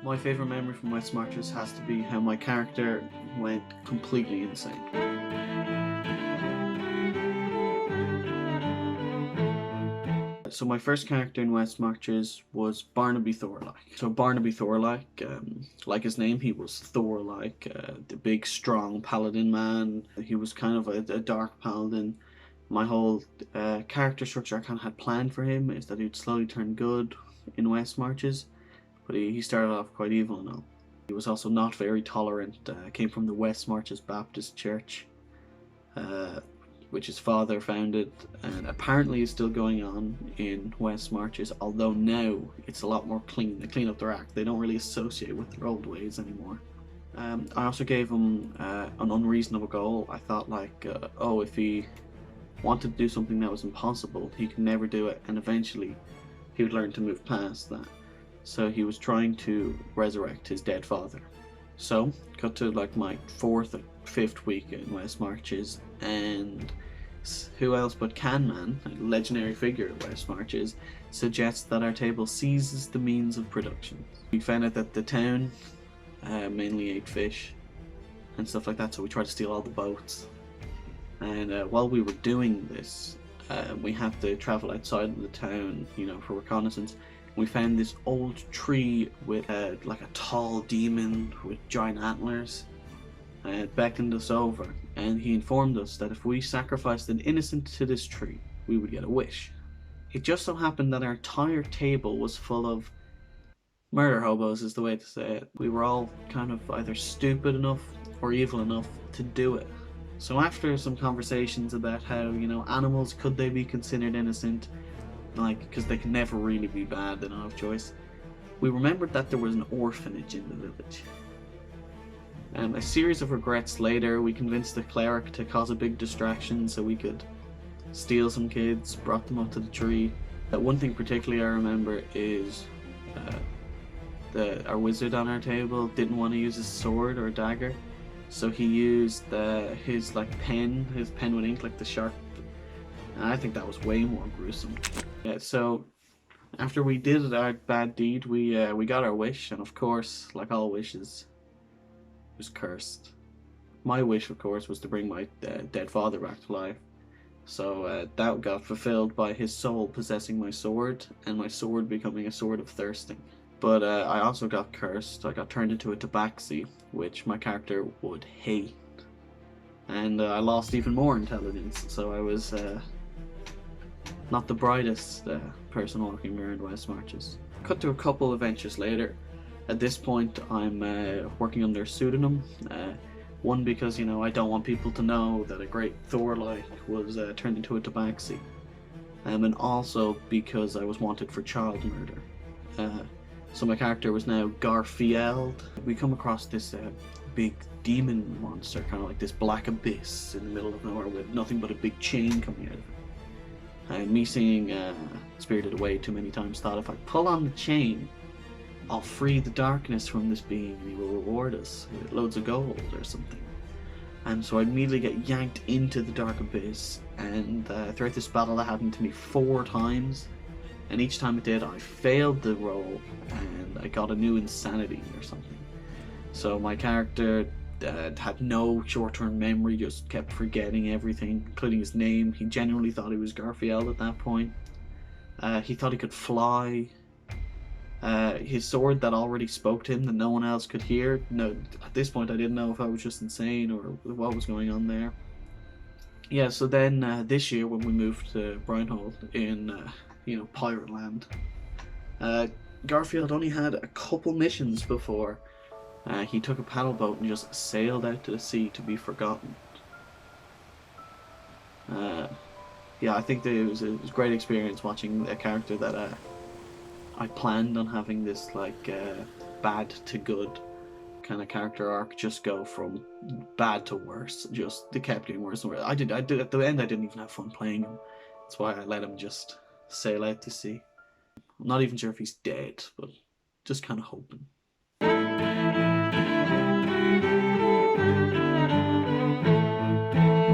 My favourite memory from Westmarches has to be how my character went completely insane. So my first character in Westmarches was Barnaby Thorlike. So Barnaby Thorlike, like his name, he was Thorlike, the big strong paladin man. He was kind of a dark paladin. My whole character structure I kind of had planned for him is that he'd slowly turn good in Westmarches, but he started off quite evil and all. He was also not very tolerant, came from the Westmarches Baptist Church, which his father founded, and apparently is still going on in Westmarches, although now it's a lot more clean. They clean up their act. They don't really associate with their old ways anymore. I also gave him an unreasonable goal. I thought like, if he wanted to do something that was impossible, he could never do it, and eventually he would learn to move past that. So he was trying to resurrect his dead father. So, cut to like my 4th or 5th week in Westmarches, and who else but Canman, a legendary figure at Westmarches, suggests that our table seizes the means of production. We found out that the town mainly ate fish and stuff like that, so we tried to steal all the boats. And while we were doing this, we had to travel outside of the town, for reconnaissance. We found this old tree with like a tall demon with giant antlers. It beckoned us over, and he informed us that if we sacrificed an innocent to this tree, we would get a wish. It just so happened that our entire table was full of murder hobos, is the way to say it. We were all kind of either stupid enough or evil enough to do it. So after some conversations about how, animals, could they be considered innocent? Because they can never really be bad, they don't have choice. We remembered that there was an orphanage in the village. A series of regrets later, we convinced the cleric to cause a big distraction so we could steal some kids, brought them up to the tree. One thing particularly I remember is our wizard on our table didn't want to use his sword or dagger, so he used his pen with ink, like the sharp. And I think that was way more gruesome. Yeah, so after we did our bad deed, we got our wish, and of course, like all wishes, it was cursed. My wish, of course, was to bring my dead father back to life. So that got fulfilled by his soul possessing my sword, and my sword becoming a sword of thirsting. But I also got cursed. I got turned into a tabaxi, which my character would hate. And I lost even more intelligence, so I was not the brightest person walking around Westmarches. Cut to a couple adventures later. At this point, I'm working under a pseudonym. One, because I don't want people to know that a great Thorlike was turned into a tabaxi, and also because I was wanted for child murder. So my character was now Garfield. We come across this big demon monster, kind of like this black abyss in the middle of nowhere with nothing but a big chain coming out of it. And me seeing Spirited Away too many times, thought if I pull on the chain, I'll free the darkness from this being and he will reward us with loads of gold or something. And so I immediately get yanked into the dark abyss, and throughout this battle that happened to me 4 times, and each time it did I failed the roll and I got a new insanity or something. So my character had no short-term memory, just kept forgetting everything, including his name. He genuinely thought he was Garfield at that point. He thought he could fly. His sword that already spoke to him that no one else could hear. No, at this point I didn't know if I was just insane or what was going on there. Yeah, so then this year when we moved to Brinehold in Pirate Land, Garfield only had a couple missions before he took a paddle boat and just sailed out to the sea to be forgotten. Yeah, I think that it was a great experience watching a character that I planned on having this bad to good kind of character arc just go from bad to worse. Just they kept getting worse and worse. I did at the end I didn't even have fun playing him. That's why I let him just sail out to sea. I'm not even sure if he's dead, but just kind of hoping.